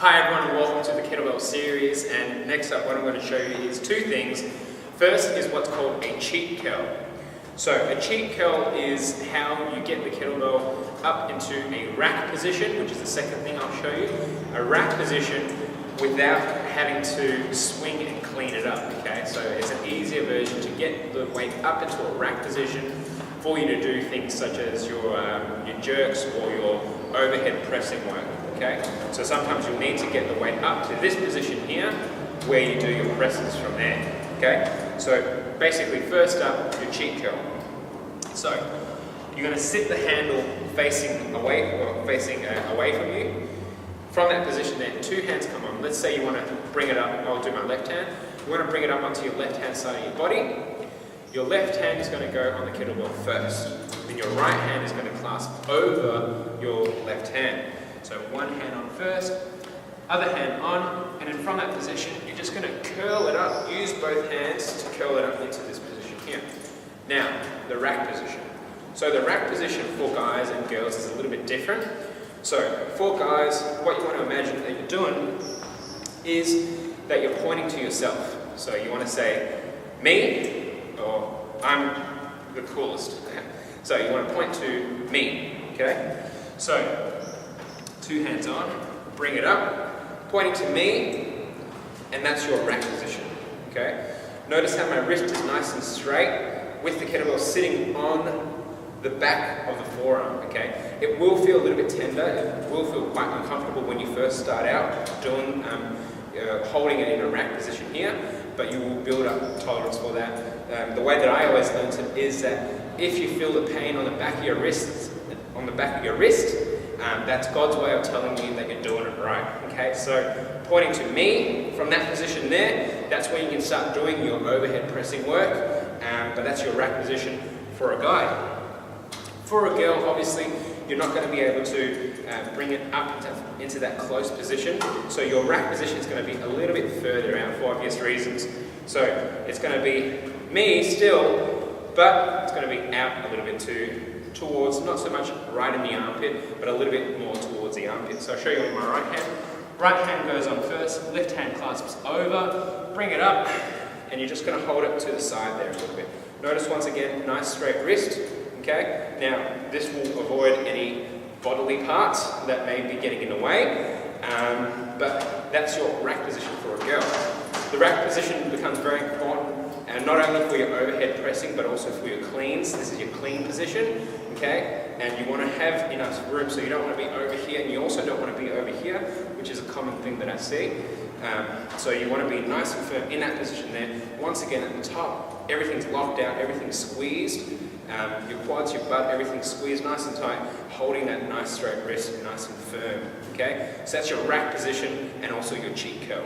Hi everyone and welcome to the Kettlebell series, and next up what I'm going to show you is two things. First is what's called a cheat curl. So a cheat curl is how you get the kettlebell up into a rack position, which is the second thing I'll show you. A rack position without having to swing and clean it up, okay? So it's an easier version to get the weight up into a rack position for you to do things such as your jerks or your overhead pressing work, okay? So sometimes you'll need to get the weight up to this position here where you do your presses from there, okay? So basically first up, your cheat curl. So you're going to sit the handle facing away from you. From that position there, two hands come on. Let's say you want to bring it up, I'll do my left hand. You want to bring it up onto your left hand side of your body. Your left hand is going to go on the kettlebell first. Then your right hand is going to clasp over your left hand. So one hand on first, other hand on, and then from that position, you're just going to curl it up. Use both hands to curl it up into this position here. Now, the rack position. So the rack position for guys and girls is a little bit different. So for guys, what you want to imagine that you're doing is that you're pointing to yourself. So you want to say, me, or I'm the coolest. So you want to point to me, okay? So, two hands on, bring it up, pointing to me, and that's your rack position, okay? Notice how my wrist is nice and straight with the kettlebell sitting on the back of the forearm, okay? It will feel a little bit tender, it will feel quite uncomfortable when you first start out doing, holding it in a rack position here, but you will build up tolerance for that. The way that I always learned it is that if you feel the pain on the back of your wrist, that's God's way of telling you that you're doing it right, okay? So pointing to me, from that position there, that's when you can start doing your overhead pressing work, but that's your rack position for a guy. For a girl, obviously, you're not going to be able to bring it up into that close position, so your rack position is going to be a little bit further out for obvious reasons. So it's going to be me still, but it's going to be out a little bit towards, not so much right in the armpit, but a little bit more towards the armpit. So I'll show you with my right hand. Right hand goes on first, left hand clasps over, bring it up, and you're just going to hold it to the side there a little bit. Notice once again, nice straight wrist, okay? Now, this will avoid any bodily parts that may be getting in the way, but that's your rack position for a girl. The rack position becomes very important, and not only for your overhead pressing, but also for your cleans. This is your clean position, okay? And you want to have enough room, so you don't want to be over here, and you also don't want to be over here, which is a common thing that I see. So you want to be nice and firm in that position there. Once again, at the top, everything's locked out, everything's squeezed. Your quads, your butt, everything's squeezed nice and tight, holding that nice straight wrist nice and firm, okay? So that's your rack position and also your cheat curl.